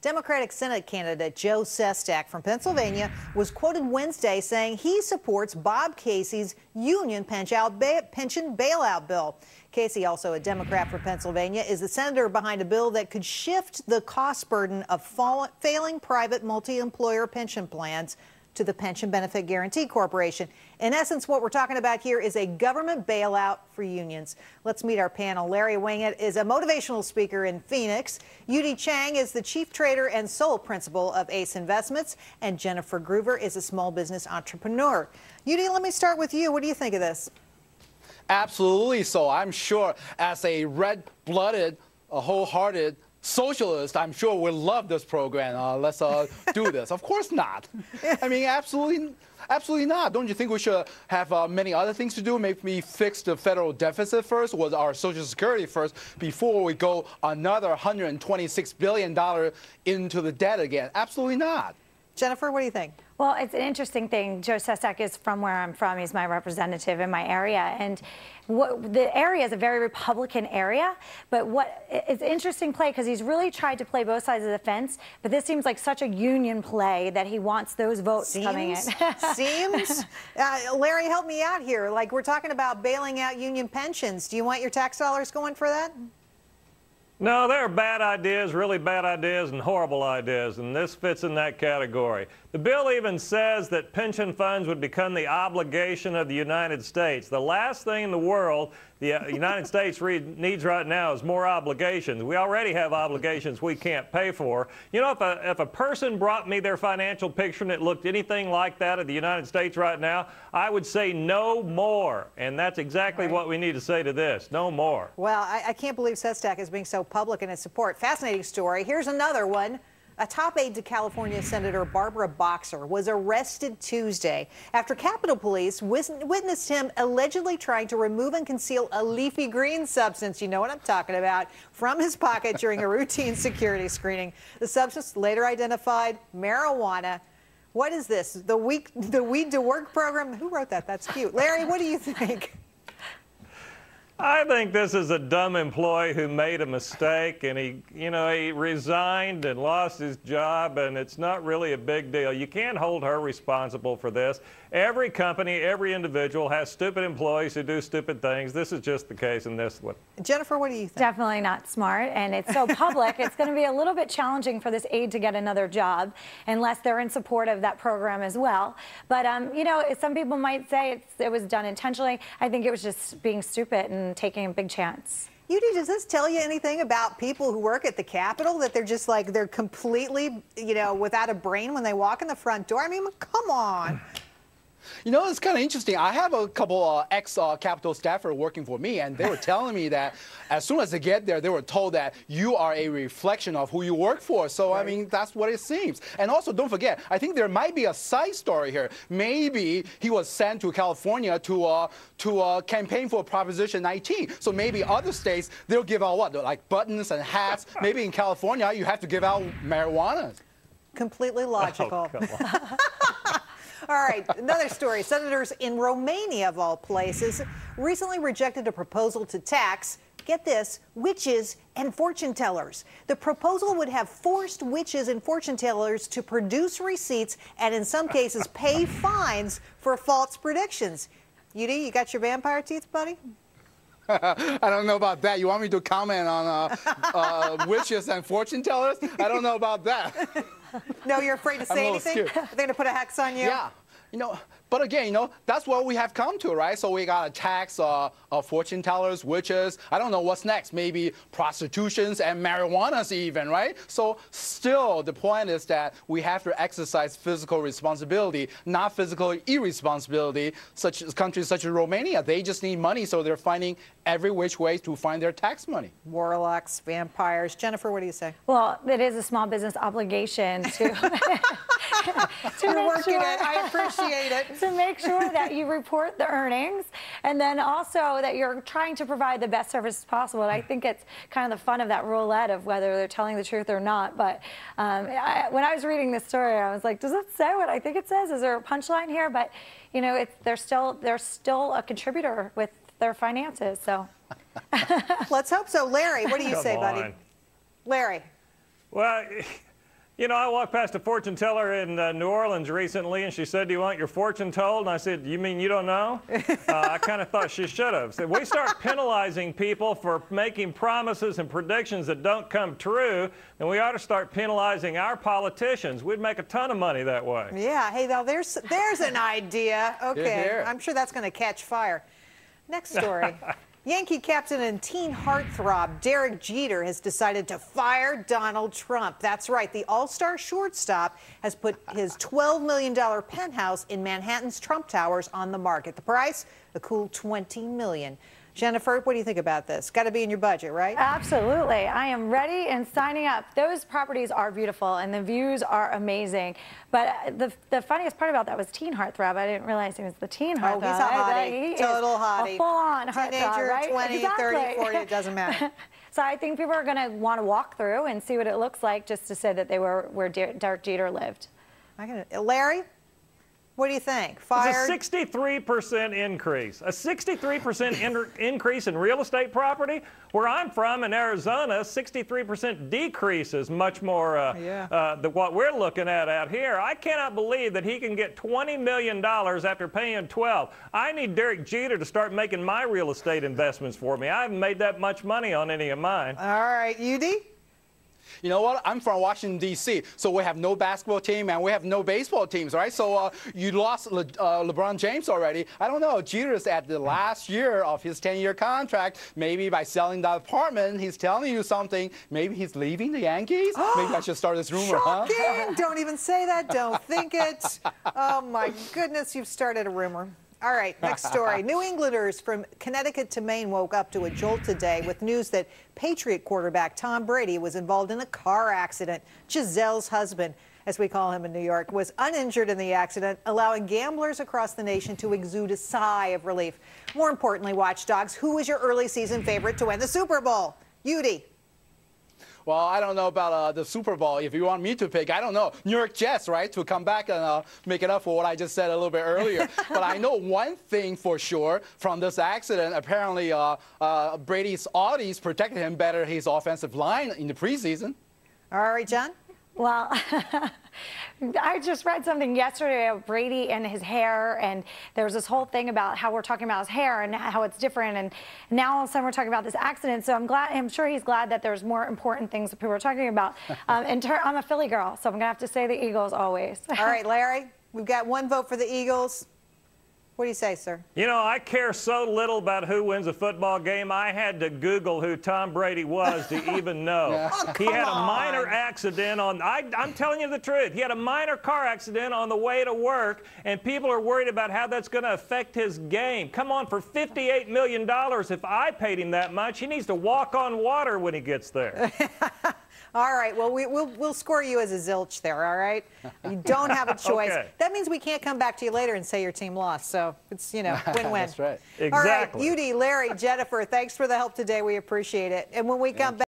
Democratic Senate candidate Joe Sestak from Pennsylvania was quoted Wednesday saying he supports Bob Casey's union pension bailout bill. Casey, also a Democrat from Pennsylvania, is the senator behind a bill that could shift the cost burden of failing private multi-employer pension plans to the Pension Benefit Guaranty Corporation. In essence, what we're talking about here is a government bailout for unions. Let's meet our panel. Larry Wingett is a motivational speaker in Phoenix. Yu-Dee Chang is the chief trader and sole principal of Ace Investments. And Jennifer Groover is a small business entrepreneur. Yu-Dee, let me start with you. What do you think of this? Absolutely so. I'm sure as a red-blooded, wholehearted socialist, I'm sure we'll love this program. Let's do this. Of course not. I mean, absolutely not. Don't you think we should have many other things to do? Maybe fix the federal deficit first, or our Social Security first, before we go another $126 billion into the debt again? Absolutely not. Jennifer, what do you think? Well, it's an interesting thing. Joe Sestak is from where I'm from. He's my representative in my area. And the area is a very Republican area. But it's an interesting play because he's really tried to play both sides of the fence. But this seems like such a union play that he wants those votes coming in. Seems. Larry, help me out here. Like, we're talking about bailing out union pensions. Do you want your tax dollars going for that? No, there are bad ideas, really bad ideas, and horrible ideas, and this fits in that category. The bill even says that pension funds would become the obligation of the United States. The last thing in the world the United States needs right now is more obligations. We already have obligations we can't pay for. You know, if a person brought me their financial picture and it looked anything like that of the United States right now, I would say no more. And that's exactly what we need to say to this. No more. Well, I can't believe Sestak is being so public in his support. Fascinating story. Here's another one. A top aide to California Senator Barbara Boxer was arrested Tuesday after Capitol Police witnessed him allegedly trying to remove and conceal a leafy green substance, you know what I'm talking about, from his pocket during a routine security screening. The substance later identified marijuana. What is this? The Weed to Work program? Who wrote that? That's cute. Larry, what do you think? I think this is a dumb employee who made a mistake, and he resigned and lost his job, and it's not really a big deal. You can't hold her responsible for this. Every company, every individual has stupid employees who do stupid things. This is just the case in this one. Jennifer, what do you think? Definitely not smart, and it's so public. It's going to be a little bit challenging for this aide to get another job unless they're in support of that program as well. But, you know, some people might say it was done intentionally. I think it was just being stupid and taking a big chance. Yu-Dee, does this tell you anything about people who work at the Capitol, that they're just like, they're completely, you know, without a brain when they walk in the front door? I mean, come on. You know, it's kind of interesting. I have a couple ex-Capitol staffers working for me, and they were telling me that as soon as they get there, they were told that you are a reflection of who you work for. So, I mean, that's what it seems. And also, don't forget, I think there might be a side story here. Maybe he was sent to California to campaign for Proposition 19. So maybe other states, they'll give out what? Like buttons and hats. Maybe in California, you have to give out marijuana. Completely logical. Oh, come on. All right, another story. Senators in Romania, of all places, recently rejected a proposal to tax, get this, witches and fortune tellers. The proposal would have forced witches and fortune tellers to produce receipts and, in some cases, pay fines for false predictions. Yu-Dee, you got your vampire teeth, buddy? I don't know about that. You want me to comment on witches and fortune tellers? I don't know about that. No, you're afraid to say anything? Scared. Are they going to put a hex on you? Yeah. You know, but again, you know, that's what we have come to, right? So we got to tax fortune tellers, witches. I don't know what's next. Maybe prostitutions and marijuanas even, right? So still, the point is that we have to exercise physical responsibility, not physical irresponsibility. Countries such as Romania, they just need money, so they're finding every which way to find their tax money. Warlocks, vampires. Jennifer, what do you say? Well, it is a small business obligation to You're working it. I appreciate it. To make sure that you report the earnings, and then also that you're trying to provide the best service possible. And I think it's kind of the fun of that roulette of whether they're telling the truth or not. But when I was reading this story, I was like, does it say what I think it says? Is there a punchline here? But you know, they're still a contributor with their finances. So let's hope so. Larry, what do you say, buddy? Larry. Well, You know, I walked past a fortune teller in New Orleans recently, and she said, "Do you want your fortune told?" And I said, "You mean you don't know?" I kind of thought she should have. So we start penalizing people for making promises and predictions that don't come true, then we ought to start penalizing our politicians. We'd make a ton of money that way. Yeah. Hey, now there's an idea. Okay. Here. I'm sure that's going to catch fire. Next story. Yankee captain and teen heartthrob Derek Jeter has decided to fire Donald Trump. That's right. The all-star shortstop has put his $12 million penthouse in Manhattan's Trump Towers on the market. The price, a cool $20 million. Jennifer, what do you think about this? Got to be in your budget, right? Absolutely. I am ready and signing up. Those properties are beautiful and the views are amazing. But the funniest part about that was teen heartthrob. I didn't realize he was the teen heartthrob. Oh, he's a hottie. He Total is hottie. A full-on heartthrob, Teenager, right? 20, Exactly. 30, 40, it doesn't matter. So I think people are going to want to walk through and see what it looks like just to say that they were where Derek Jeter lived. Larry? What do you think? Fired? It's a 63% increase. A 63% increase in real estate property. Where I'm from in Arizona, 63% decrease is much more than what we're looking at out here. I cannot believe that he can get $20 million after paying 12. I need Derek Jeter to start making my real estate investments for me. I haven't made that much money on any of mine. All right, Yu-Dee? You know what? I'm from Washington, D.C., so we have no basketball team and we have no baseball teams, right? So you lost LeBron James already. I don't know. Jeter's at the last year of his 10-year contract. Maybe by selling that apartment, he's telling you something. Maybe he's leaving the Yankees? Maybe I should start this rumor, Shocking. huh? Don't even say that. Don't think it. Oh, my goodness, you've started a rumor. All right, next story. New Englanders from Connecticut to Maine woke up to a jolt today with news that Patriot quarterback Tom Brady was involved in a car accident. Giselle's husband, as we call him in New York, was uninjured in the accident, allowing gamblers across the nation to exude a sigh of relief. More importantly, Watchdogs, who was your early season favorite to win the Super Bowl? Yu-Dee. Well, I don't know about the Super Bowl. If you want me to pick, I don't know. New York Jets, right, to come back and make it up for what I just said a little bit earlier. But I know one thing for sure from this accident. Apparently, Brady's Audis protected him better, his offensive line in the preseason. All right, John? Well, I just read something yesterday of Brady and his hair, and there was this whole thing about how we're talking about his hair and how it's different, and now all of a sudden we're talking about this accident. So I'm sure he's glad that there's more important things that people are talking about. I'm a Philly girl, so I'm gonna have to say the Eagles always. All right, Larry, we've got one vote for the Eagles. What do you say, sir? You know, I care so little about who wins a football game, I had to Google who Tom Brady was to even know. Yeah. Oh, he had a minor accident on, I'm telling you the truth, he had a minor car accident on the way to work, and people are worried about how that's going to affect his game. Come on, for $58 million, if I paid him that much, he needs to walk on water when he gets there. All right, well, we'll score you as a zilch there, all right? You don't have a choice. Okay. That means we can't come back to you later and say your team lost, so it's, you know, win-win. That's right. Exactly. All right, Yu-Dee, Larry, Jennifer, thanks for the help today. We appreciate it. And when we come back,